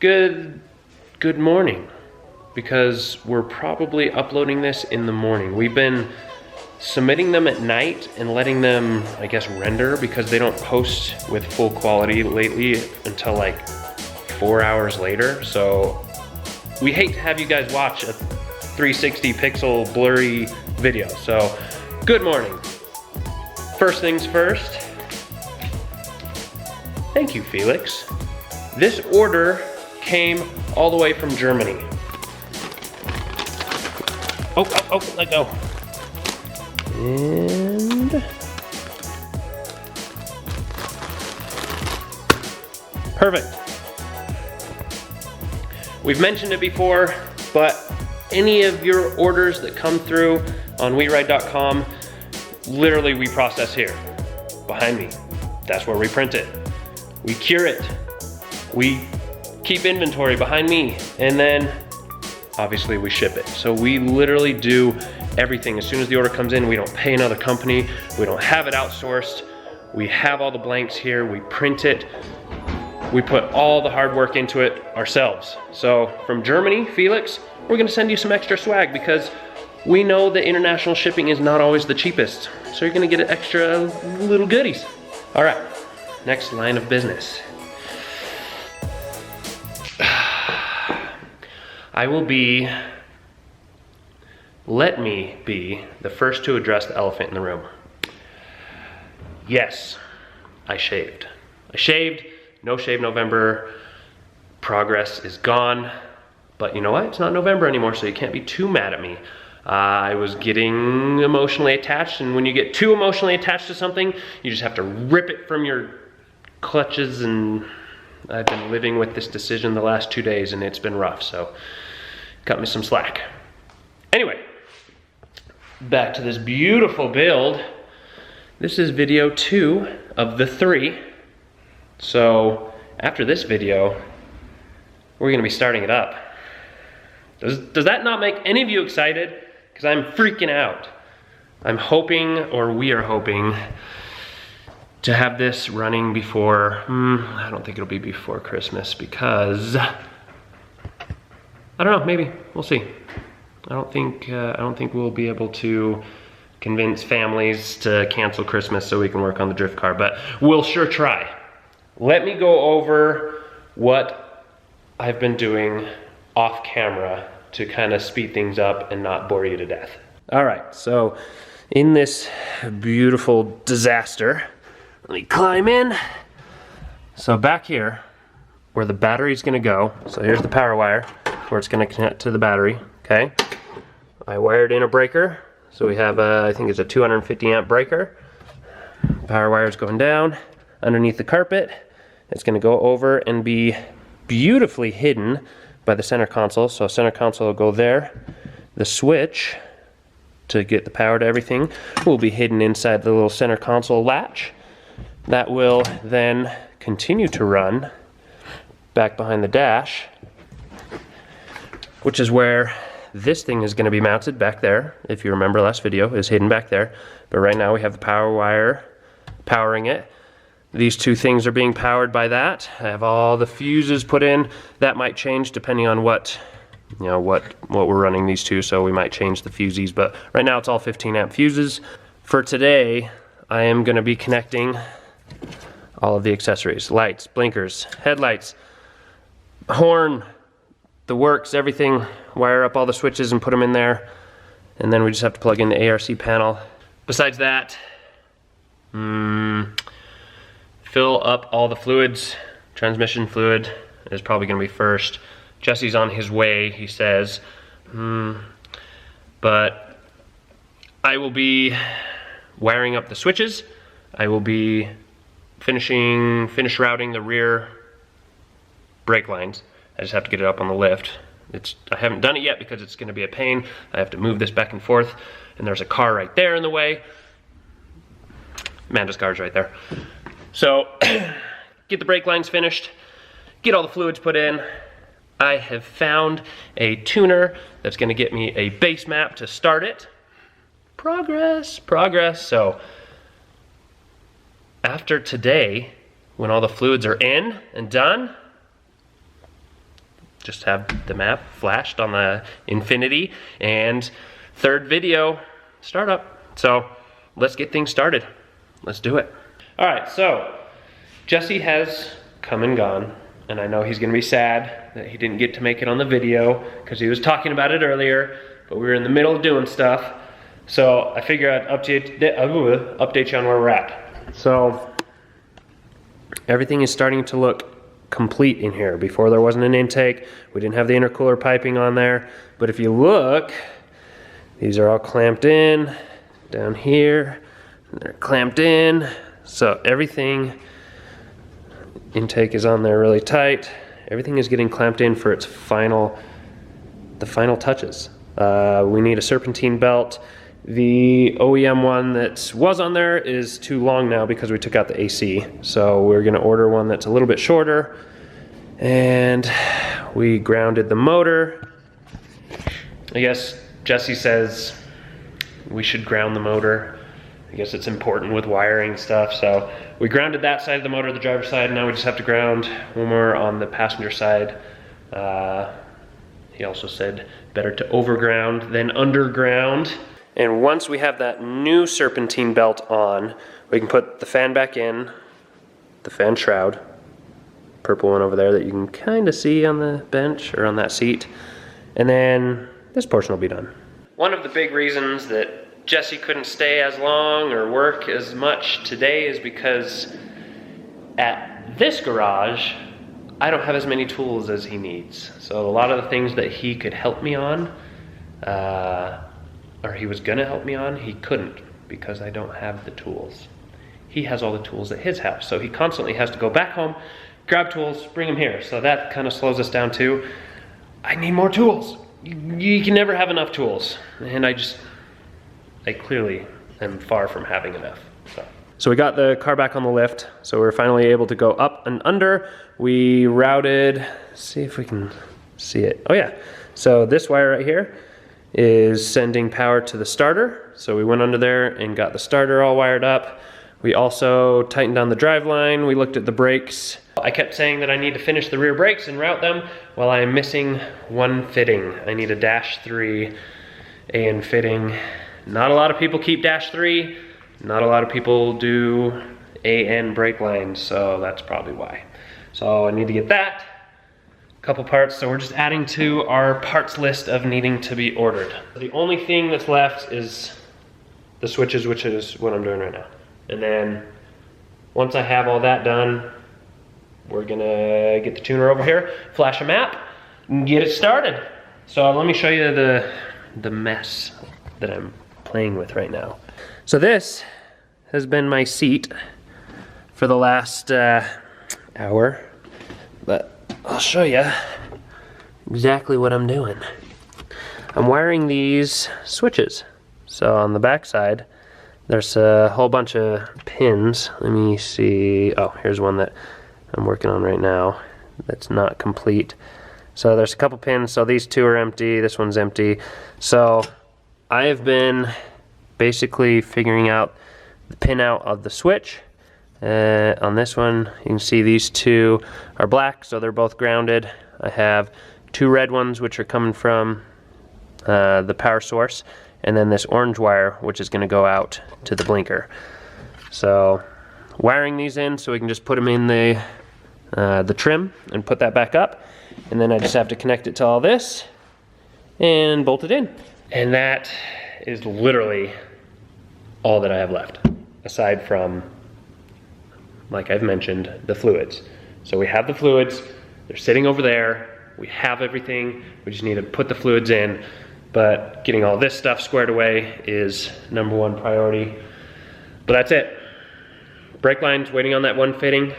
Good morning, because we're probably uploading this in the morning. We've been submitting them at night and letting them, I guess, render, because they don't post with full quality lately until like 4 hours later. So we hate to have you guys watch a 360 pixel blurry video. So good morning. First things first, thank you, Felix. This order came all the way from Germany. Oh, let go. And perfect. We've mentioned it before, but any of your orders that come through on WeRide.com, literally we process here, behind me. That's where we print it. We cure it. We keep inventory behind me, and then obviously we ship it. So we literally do everything. As soon as the order comes in, we don't pay another company. We don't have it outsourced. We have all the blanks here. We print it. We put all the hard work into it ourselves. So from Germany, Felix, we're gonna send you some extra swag, because we know that international shipping is not always the cheapest. So you're gonna get extra little goodies. All right, next line of business. Let me be the first to address the elephant in the room. Yes, I shaved. No shave November. Progress is gone. But you know what? It's not November anymore, so you can't be too mad at me. I was getting emotionally attached, and when you get too emotionally attached to something, you just have to rip it from your clutches, and I've been living with this decision the last 2 days, and it's been rough, so cut me some slack. Anyway, back to this beautiful build. This is video 2 of the 3. So after this video, we're gonna be starting it up. Does that not make any of you excited? Because I'm freaking out. I'm hoping, or we are hoping, to have this running before, I don't think it'll be before Christmas, because, I don't know, maybe, we'll see. I don't think we'll be able to convince families to cancel Christmas so we can work on the drift car, but we'll sure try. Let me go over what I've been doing off camera to kind of speed things up and not bore you to death. All right, so in this beautiful disaster, let me climb in. So back here, where the battery's gonna go, so here's the power wire, where it's gonna connect to the battery, okay? I wired in a breaker, so we have I think it's a 250 amp breaker. Power wire's going down underneath the carpet. It's gonna go over and be beautifully hidden by the center console. So center console will go there. The switch to get the power to everything will be hidden inside the little center console latch. That will then continue to run back behind the dash, which is where this thing is going to be mounted back there. If you remember last video, is hidden back there. But right now we have the power wire powering it. These two things are being powered by that. I have all the fuses put in. That might change depending on what we're running these to, so we might change the fuses, but right now it's all 15 amp fuses. For today, I am going to be connecting all of the accessories: lights, blinkers, headlights, horn, the works, everything. Wire up all the switches and put them in there, and then we just have to plug in the ARC panel. Besides that, fill up all the fluids. Transmission fluid is probably going to be first. Jesse's on his way, he says, but I will be wiring up the switches. I will be finish routing the rear brake lines. I just have to get it up on the lift. I haven't done it yet because it's going to be a pain. I have to move this back and forth, and there's a car right there in the way. Amanda's car's right there. So get the brake lines finished, get all the fluids put in. I have found a tuner that's going to get me a base map to start it. Progress. So after today, when all the fluids are in and done, just have the map flashed on the infinity, and third video startup. So let's get things started. Let's do it. All right, so Jesse has come and gone, and I know he's gonna be sad that he didn't get to make it on the video because he was talking about it earlier, but we were in the middle of doing stuff. So I figured I'd update you on where we're at. So everything is starting to look complete in here. Before there wasn't an intake, we didn't have the intercooler piping on there, but if you look, these are all clamped in down here, and they're clamped in, so everything, intake is on there really tight. Everything is getting clamped in for its the final touches. We need a serpentine belt. The OEM one that was on there is too long now because we took out the AC. So we're gonna order one that's a little bit shorter. And we grounded the motor. I guess Jesse says we should ground the motor. I guess it's important with wiring stuff. So we grounded that side of the motor, the driver's side. Now we just have to ground one more on the passenger side. He also said better to overground than underground. And once we have that new serpentine belt on, we can put the fan back in, the fan shroud, purple one over there that you can kind of see on the bench or on that seat. And then this portion will be done. One of the big reasons that Jesse couldn't stay as long or work as much today is because at this garage, I don't have as many tools as he needs. So a lot of the things that he could help me on, or he was gonna help me on, he couldn't because I don't have the tools. He has all the tools at his house, so he constantly has to go back home, grab tools, bring them here. So that kind of slows us down too. I need more tools. You can never have enough tools. And I clearly am far from having enough. So we got the car back on the lift, so we're finally able to go up and under. We routed, see if we can see it. Oh yeah, so this wire right here is sending power to the starter. So we went under there and got the starter all wired up. We also tightened down the drive line. We looked at the brakes. I kept saying that I need to finish the rear brakes and route them. Well, I'm missing one fitting. I need a -3 AN fitting. Not a lot of people keep -3. Not a lot of people do AN brake lines, so that's probably why. So I need to get that. Couple parts, so we're just adding to our parts list of needing to be ordered. The only thing that's left is the switches, which is what I'm doing right now. And then once I have all that done, we're gonna get the tuner over here, flash a map, and get it started. So let me show you the mess that I'm playing with right now. So this has been my seat for the last hour, but I'll show you exactly what I'm doing. I'm wiring these switches. So on the back side, there's a whole bunch of pins. Let me see. Oh, here's one that I'm working on right now that's not complete. So there's a couple pins. So these two are empty. This one's empty. So I have been basically figuring out the pin out of the switch. On this one, you can see these two are black, so they're both grounded. I have two red ones, which are coming from the power source, and then this orange wire, which is going to go out to the blinker. So wiring these in so we can just put them in the trim and put that back up, and then I just have to connect it to all this and bolt it in. And that is literally all that I have left, aside from, like I've mentioned, the fluids. So we have the fluids, they're sitting over there, we have everything, we just need to put the fluids in, but getting all this stuff squared away is #1 priority. But that's it. Brake lines, waiting on that one fitting.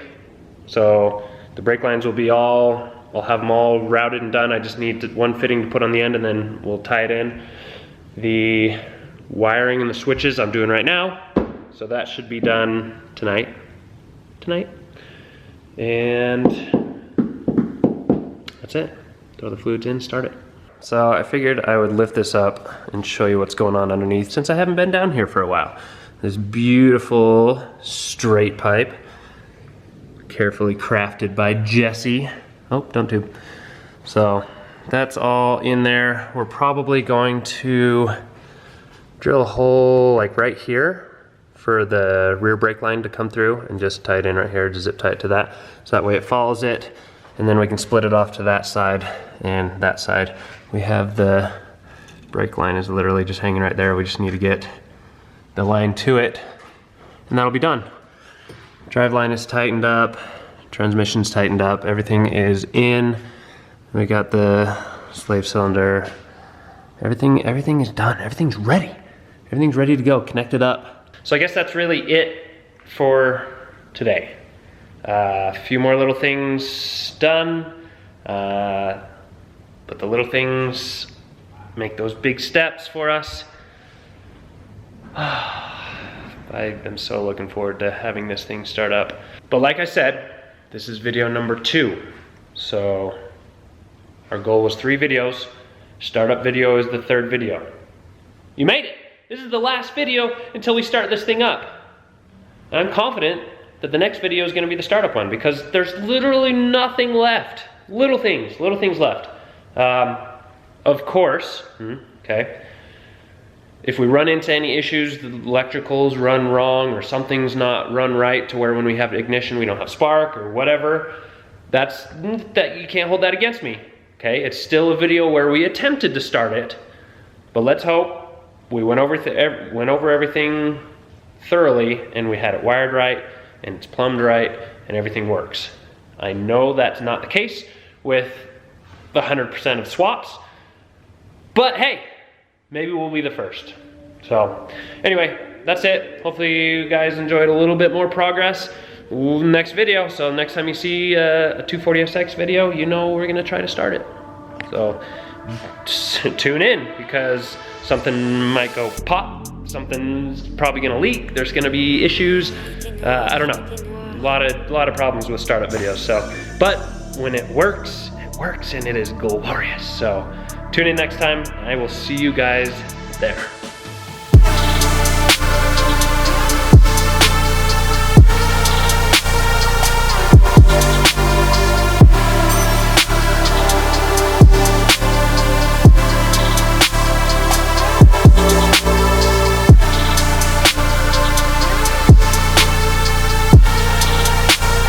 So the brake lines will be I'll have them all routed and done. I just need one fitting to put on the end and then we'll tie it in. The wiring and the switches I'm doing right now. So that should be done tonight. And that's it. Throw the fluids in, start it. So I figured I would lift this up and show you what's going on underneath since I haven't been down here for a while. This beautiful straight pipe, carefully crafted by Jesse. Oh, don't tube. So that's all in there. We're probably going to drill a hole like right here for the rear brake line to come through and just tie it in right here to zip tie it to that. So that way it follows it, and then we can split it off to that side and that side. We have the brake line is literally just hanging right there. We just need to get the line to it and that'll be done. Drive line is tightened up, transmission's tightened up, everything is in. We got the slave cylinder. Everything is done, everything's ready. Everything's ready to go, connected up. So I guess that's really it for today. A few more little things done, but the little things make those big steps for us. I am so looking forward to having this thing start up. But like I said, this is video number 2. So our goal was 3 videos. Startup video is the 3rd video. You made it! This is the last video until we start this thing up. And I'm confident that the next video is gonna be the startup one because there's literally nothing left. Little things left. Of course, okay, if we run into any issues, the electricals run wrong or something's not run right to where when we have ignition we don't have spark or whatever, that you can't hold that against me. Okay, it's still a video where we attempted to start it, but let's hope we went over everything thoroughly and we had it wired right and it's plumbed right and everything works. I know that's not the case with the 100% of swaps, but hey, maybe we'll be the first. So anyway, that's it. Hopefully you guys enjoyed a little bit more progress. Next video, so next time you see a 240SX video, you know we're gonna try to start it. So tune in because something might go pop, something's probably gonna leak, there's gonna be issues, I don't know. A lot of problems with startup videos, so. But when it works and it is glorious. So tune in next time, I will see you guys there.